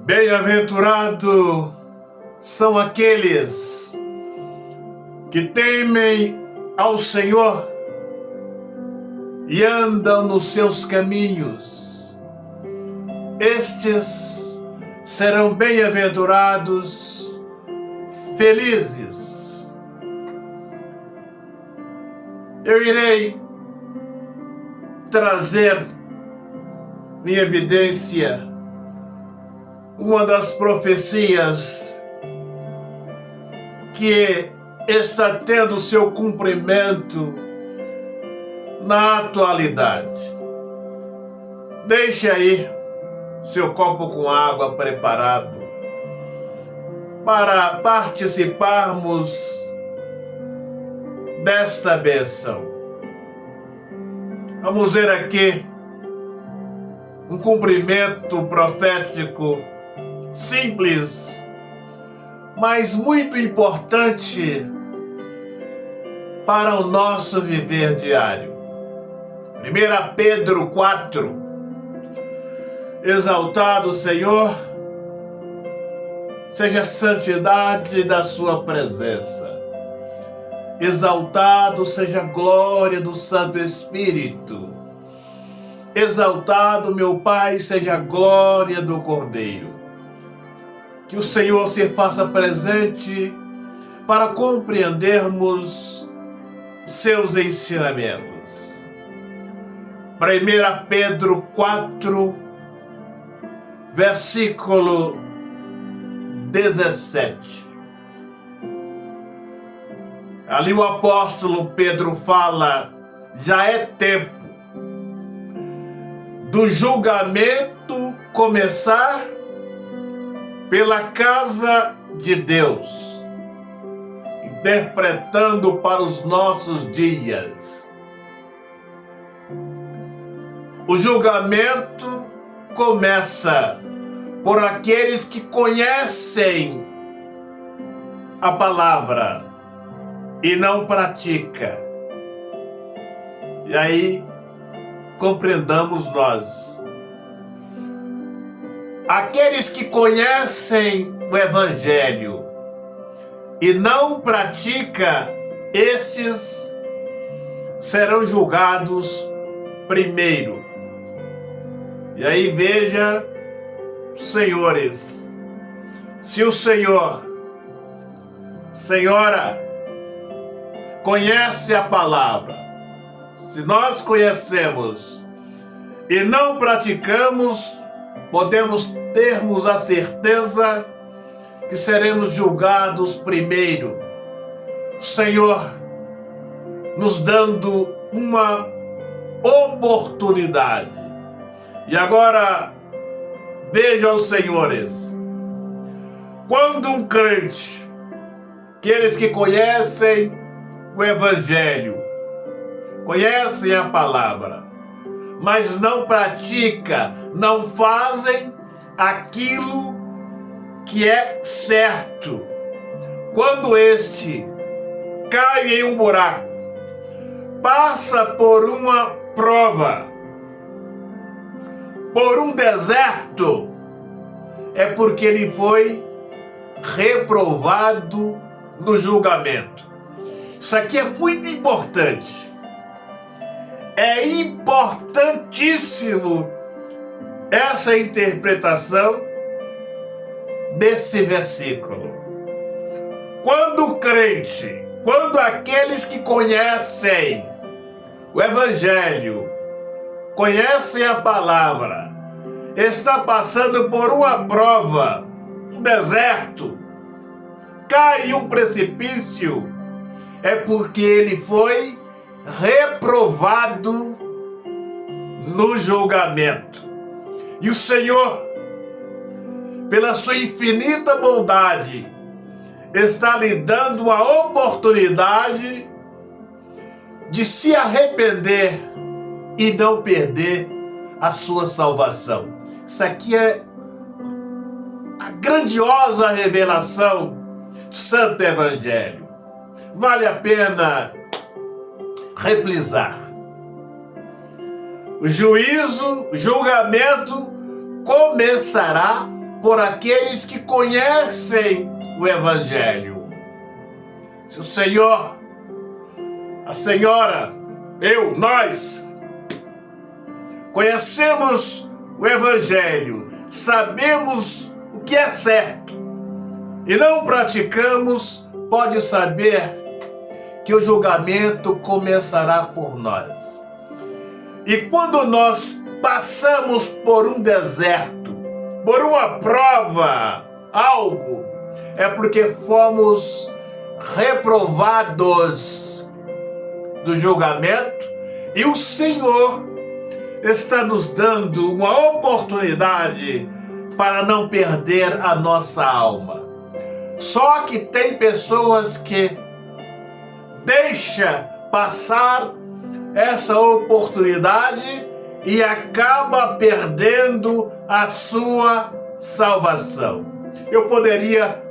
Bem-aventurado são aqueles que temem ao Senhor e andam nos seus caminhos. Estes serão bem-aventurados, felizes. Eu irei trazer em evidência uma das profecias que está tendo seu cumprimento na atualidade. Deixe aí seu copo com água preparado para participarmos desta bênção. Vamos ver aqui um cumprimento profético simples, mas muito importante para o nosso viver diário. 1 Pedro 4. Exaltado Senhor, seja a santidade da sua presença. Exaltado seja a glória do Santo Espírito. Exaltado, meu Pai, seja a glória do Cordeiro. Que o Senhor se faça presente para compreendermos seus ensinamentos. 1 Pedro 4, versículo 17. Ali o apóstolo Pedro fala: já é tempo do julgamento começar pela casa de Deus, interpretando para os nossos dias. O julgamento começa por aqueles que conhecem a palavra e não pratica. E aí compreendamos nós. Aqueles que conhecem o Evangelho e não praticam, estes serão julgados primeiro. E aí veja, senhores, se o Senhor, Senhora, conhece a palavra, se nós conhecemos e não praticamos, podemos termos a certeza que seremos julgados primeiro. Senhor, nos dando uma oportunidade. E agora, vejam, senhores, quando um crente, aqueles que conhecem o Evangelho, conhecem a palavra, mas não pratica, não fazem aquilo que é certo. Quando este cai em um buraco, passa por uma prova, por um deserto, é porque ele foi reprovado no julgamento. Isso aqui é muito importante. É importantíssimo essa interpretação desse versículo. Quando o crente, quando aqueles que conhecem o Evangelho, conhecem a palavra, está passando por uma prova, um deserto, cai em um precipício, é porque ele foi reprovado no julgamento. E o Senhor, pela sua infinita bondade, está lhe dando a oportunidade de se arrepender e não perder a sua salvação. Isso aqui é a grandiosa revelação do Santo Evangelho. Vale a pena reprisar. O julgamento começará por aqueles que conhecem o Evangelho. Se o Senhor, a Senhora, eu, nós, conhecemos o Evangelho, sabemos o que é certo e não praticamos, pode saber que o julgamento começará por nós. E quando nós passamos por um deserto, por uma prova, algo, é porque fomos reprovados do julgamento e o Senhor está nos dando uma oportunidade para não perder a nossa alma. Só que tem pessoas que deixam passar essa oportunidade e acaba perdendo a sua salvação. Eu poderia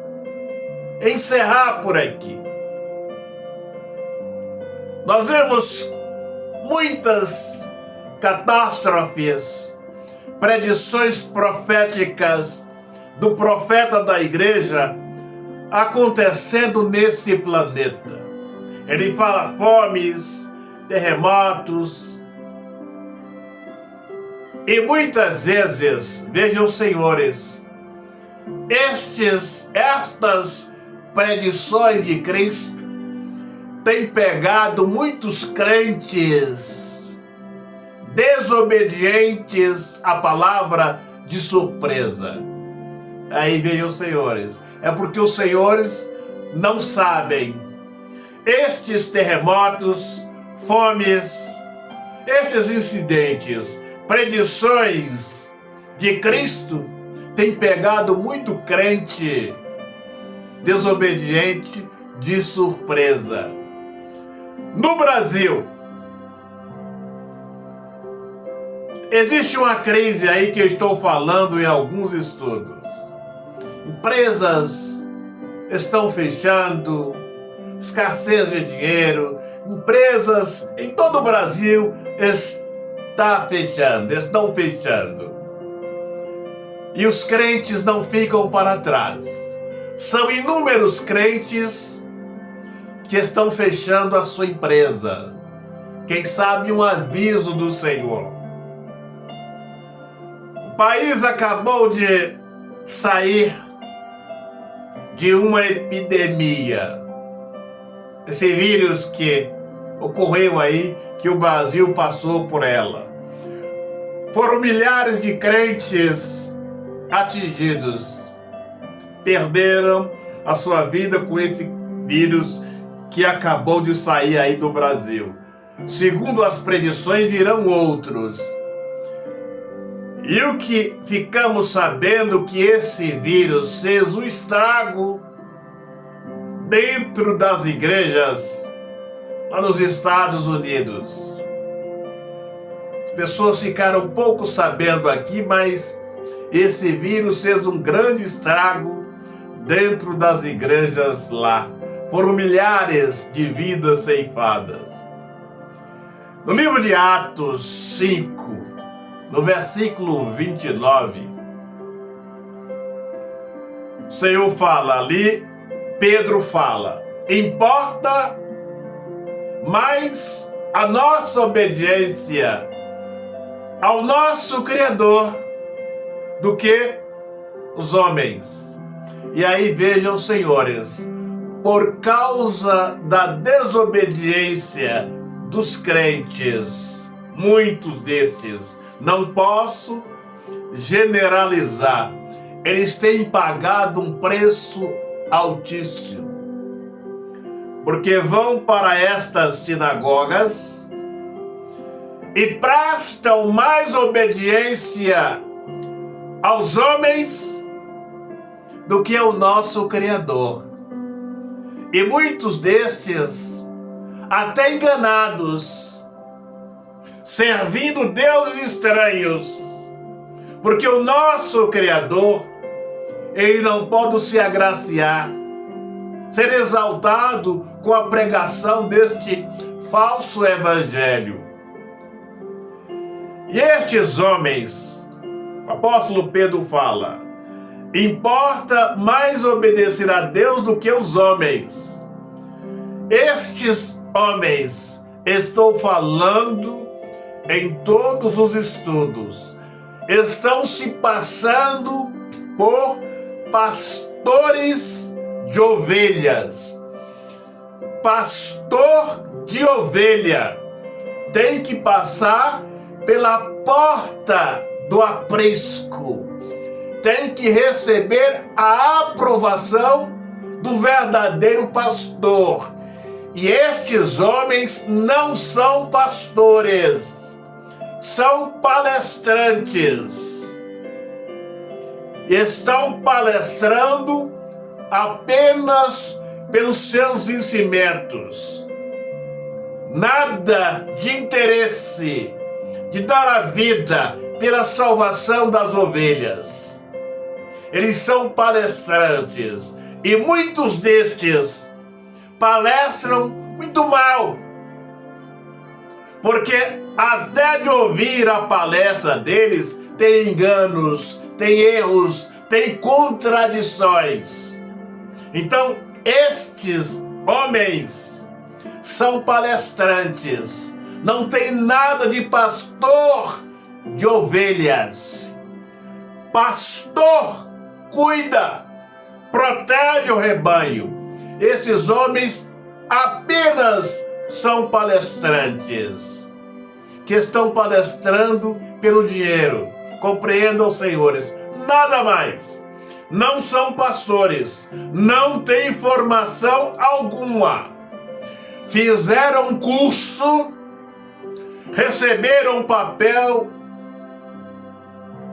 encerrar por aqui. Nós vemos muitas catástrofes, predições proféticas do profeta da igreja acontecendo nesse planeta. Ele fala fomes, terremotos, e muitas vezes, vejam senhores, estas predições de Cristo têm pegado muitos crentes desobedientes à palavra de surpresa. Aí vejam senhores, é porque os senhores não sabem. Estes terremotos, fomes, estes incidentes, predições de Cristo têm pegado muito crente desobediente de surpresa. No Brasil, existe uma crise aí que eu estou falando em alguns estudos. Empresas estão fechando, escassez de dinheiro, empresas em todo o Brasil estão fechando. E os crentes não ficam para trás. São inúmeros crentes que estão fechando a sua empresa. Quem sabe um aviso do Senhor. O país acabou de sair de uma epidemia. Esse vírus que ocorreu aí, que o Brasil passou por ela. Foram milhares de crentes atingidos. Perderam a sua vida com esse vírus que acabou de sair aí do Brasil. Segundo as predições, virão outros. E o que ficamos sabendo que esse vírus fez um estrago dentro das igrejas lá nos Estados Unidos. As pessoas ficaram pouco sabendo aqui, mas esse vírus fez um grande estrago dentro das igrejas lá. Foram milhares de vidas ceifadas. No livro de Atos 5, no versículo 29, o Senhor fala ali, Pedro fala, importa mais a nossa obediência ao nosso Criador do que os homens. E aí vejam, senhores, por causa da desobediência dos crentes, muitos destes, não posso generalizar, eles têm pagado um preço altíssimo, porque vão para estas sinagogas e prestam mais obediência aos homens do que ao nosso Criador. E muitos destes, até enganados, servindo deuses estranhos, porque o nosso Criador, ele não pode se agraciar, ser exaltado com a pregação deste falso evangelho. E estes homens, o apóstolo Pedro fala, Importa mais obedecer a Deus do que os homens. Estes homens, estou falando em todos os estudos, estão se passando por pastores de ovelhas. Pastor de ovelha tem que passar pela porta do aprisco, tem que receber a aprovação do verdadeiro pastor. E estes homens não são pastores, são palestrantes. Estão palestrando apenas pelos seus ensinamentos. Nada de interesse de dar a vida pela salvação das ovelhas. Eles são palestrantes e muitos destes palestram muito mal, porque até de ouvir a palestra deles tem enganos, tem erros, tem contradições. Então estes homens são palestrantes, não tem nada de pastor de ovelhas. Pastor cuida, protege o rebanho. Esses homens apenas são palestrantes, que estão palestrando pelo dinheiro. Compreendam, senhores, nada mais. Não são pastores, não têm formação alguma. Fizeram curso, receberam papel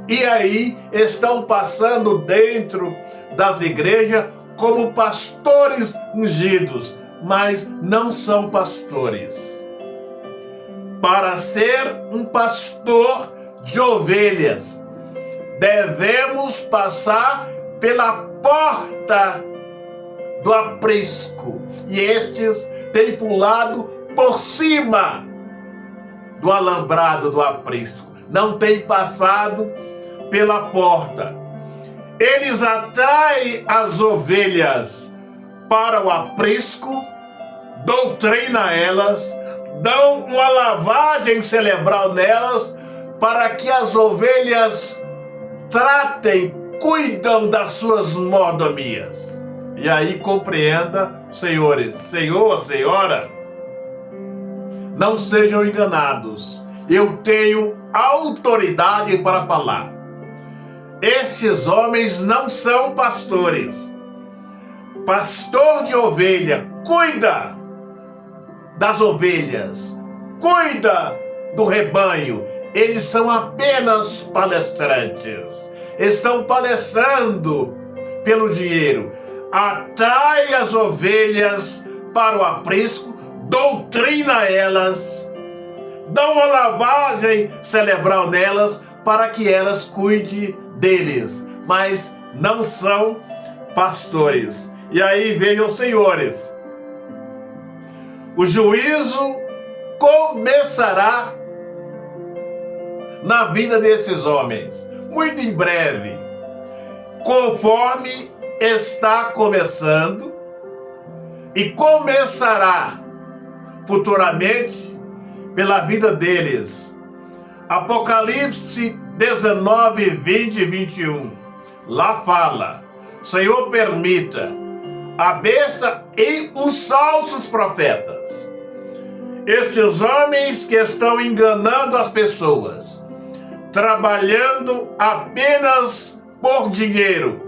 e aí estão passando dentro das igrejas como pastores ungidos, mas não são pastores. Para ser um pastor de ovelhas, devemos passar pela porta do aprisco. E estes têm pulado por cima do alambrado do aprisco. Não têm passado pela porta. Eles atraem as ovelhas para o aprisco, doutrinam elas, dão uma lavagem cerebral nelas, para que as ovelhas tratem, cuidam das suas mordomias. E aí compreenda, senhores, senhor, senhora, não sejam enganados. Eu tenho autoridade para falar. Estes homens não são pastores. Pastor de ovelha cuida das ovelhas, cuida do rebanho. Eles são apenas palestrantes. Estão palestrando pelo dinheiro. Atrai as ovelhas para o aprisco, doutrina elas, dá uma lavagem cerebral nelas para que elas cuidem deles, mas não são pastores. E aí vejam, senhores, o juízo começará na vida desses homens, muito em breve, conforme está começando e começará futuramente pela vida deles. Apocalipse 19, 20 e 21. Lá fala: Senhor, permita a besta e os falsos profetas, estes homens que estão enganando as pessoas, trabalhando apenas por dinheiro,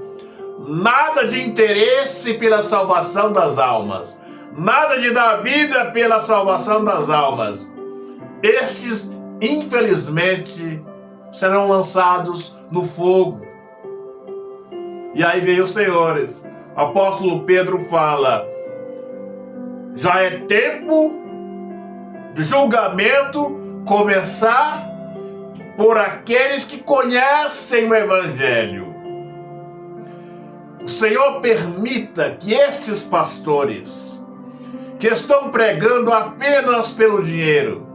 nada de interesse pela salvação das almas, nada de dar vida pela salvação das almas. Estes, infelizmente, serão lançados no fogo. E aí veio os senhores. O apóstolo Pedro fala: já é tempo de julgamento começar por aqueles que conhecem o Evangelho. O Senhor permita que estes pastores, que estão pregando apenas pelo dinheiro,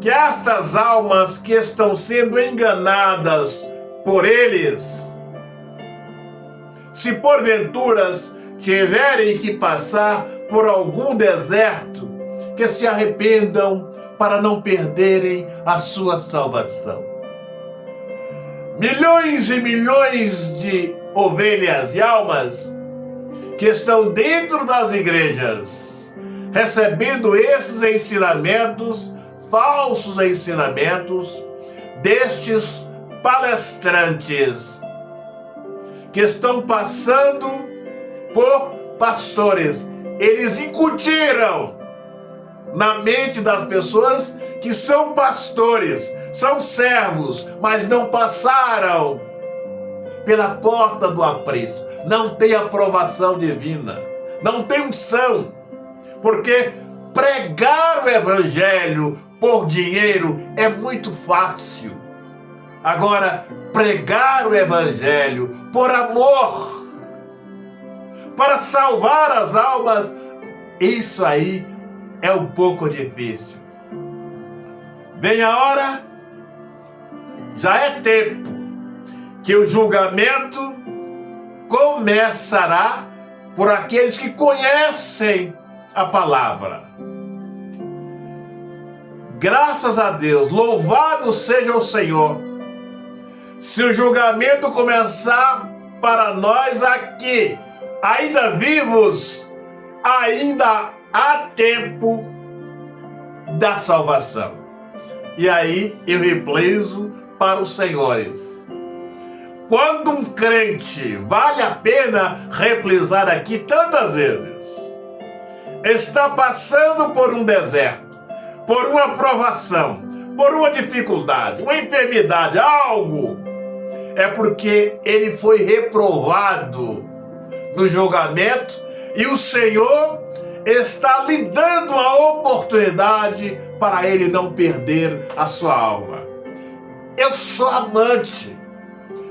que estas almas que estão sendo enganadas por eles, se porventuras tiverem que passar por algum deserto, que se arrependam para não perderem a sua salvação. Milhões e milhões de ovelhas e almas que estão dentro das igrejas, recebendo esses ensinamentos, falsos ensinamentos, destes palestrantes, que estão passando por pastores. Eles incutiram na mente das pessoas que são pastores, são servos, mas não passaram pela porta do aprisco, não tem aprovação divina, não tem unção, porque pregar o evangelho por dinheiro é muito fácil. Agora, pregar o evangelho por amor, para salvar as almas, isso aí é um pouco difícil. Vem a hora, já é tempo, que o julgamento começará por aqueles que conhecem a palavra. Graças a Deus, louvado seja o Senhor. Se o julgamento começar para nós aqui, ainda vivos, ainda há tempo da salvação. E aí eu replizo para os senhores. Quando um crente, vale a pena reprisar aqui tantas vezes, está passando por um deserto, por uma provação, por uma dificuldade, uma enfermidade, algo, é porque ele foi reprovado no julgamento e o Senhor está lhe dando a oportunidade para ele não perder a sua alma. Eu sou amante,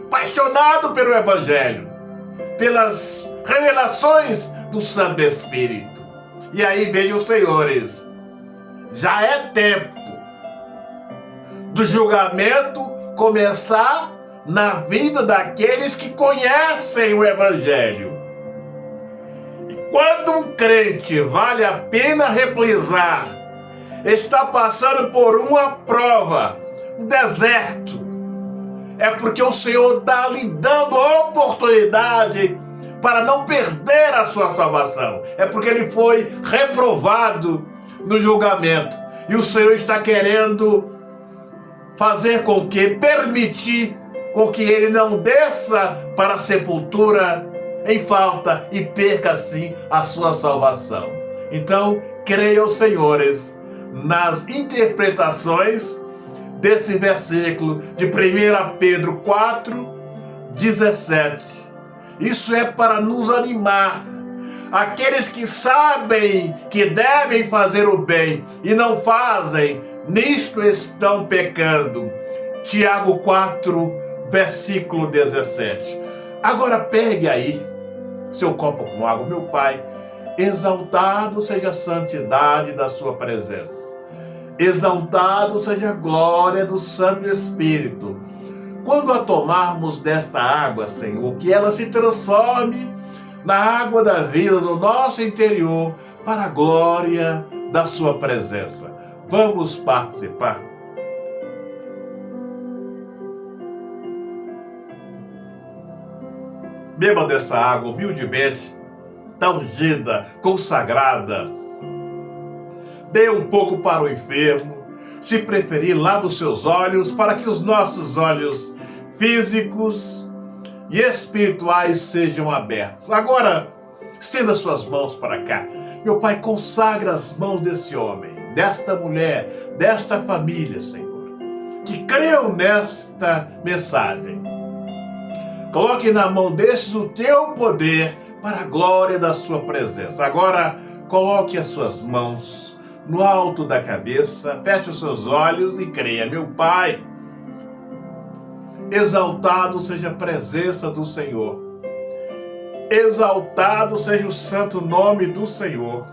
apaixonado pelo Evangelho, pelas revelações do Santo Espírito. E aí vejam os senhores, já é tempo do julgamento começar na vida daqueles que conhecem o Evangelho. E quando um crente, vale a pena reprisar, está passando por uma prova, um deserto, é porque o Senhor está lhe dando a oportunidade para não perder a sua salvação. É porque ele foi reprovado no julgamento. E o Senhor está querendo fazer com que, permitir com que ele não desça para a sepultura em falta e perca assim a sua salvação. Então, creiam, senhores, nas interpretações desse versículo de 1 Pedro 4:17. Isso é para nos animar. Aqueles que sabem que devem fazer o bem e não fazem, nisto estão pecando. Tiago 4, versículo 17. Agora pegue aí seu copo com água. Meu Pai, exaltado seja a santidade da sua presença. Exaltado seja a glória do Santo Espírito. Quando a tomarmos desta água, Senhor, que ela se transforme na água da vida do nosso interior, para a glória da sua presença. Vamos participar. Beba dessa água humildemente, tá ungida, consagrada. Dê um pouco para o enfermo. Se preferir, lave os seus olhos, para que os nossos olhos físicos e espirituais sejam abertos. Agora, estenda suas mãos para cá. Meu Pai, consagra as mãos desse homem, desta mulher, desta família, Senhor, que creu nesta mensagem. Coloque na mão desses o teu poder para a glória da sua presença. Agora, coloque as suas mãos no alto da cabeça, feche os seus olhos e creia. Meu Pai, exaltado seja a presença do Senhor. Exaltado seja o santo nome do Senhor.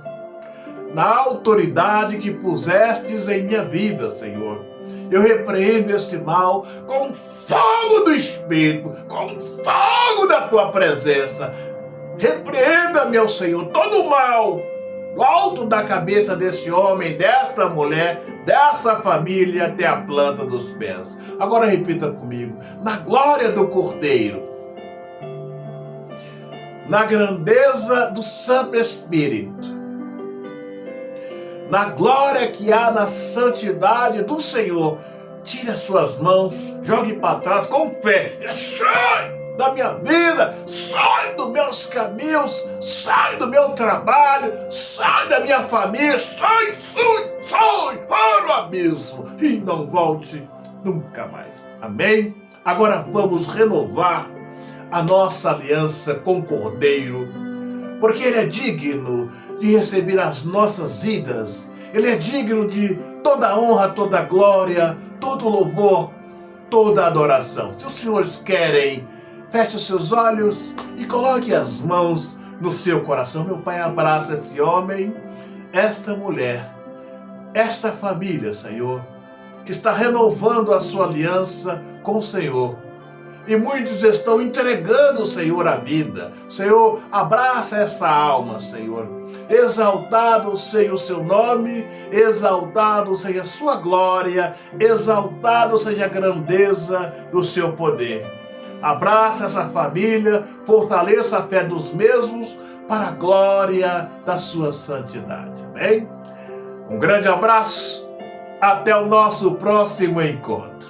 Na autoridade que pusestes em minha vida, Senhor, Eu repreendo esse mal com fogo do Espírito, com fogo da tua presença. Repreenda, meu Senhor, todo o mal do alto da cabeça desse homem, desta mulher, dessa família, até a planta dos pés. Agora repita comigo: na glória do Cordeiro, na grandeza do Santo Espírito, na glória que há na santidade do Senhor, tire as suas mãos, jogue para trás com fé, e sai da minha vida, sai dos meus caminhos, sai do meu trabalho, sai da minha família, sai para o abismo e não volte nunca mais. Amém? Agora vamos renovar a nossa aliança com o Cordeiro, porque Ele é digno de receber as nossas vidas. Ele é digno de toda honra, toda glória, todo louvor, toda adoração. Se os senhores querem, feche os seus olhos e coloque as mãos no seu coração. Meu Pai, abraça esse homem, esta mulher, esta família, Senhor, que está renovando a sua aliança com o Senhor. E muitos estão entregando, Senhor, a vida. Senhor, abraça essa alma, Senhor. Exaltado seja o seu nome, exaltado seja a sua glória, exaltado seja a grandeza do seu poder. Abraça essa família, fortaleça a fé dos mesmos para a glória da sua santidade. Amém? Um grande abraço, até o nosso próximo encontro.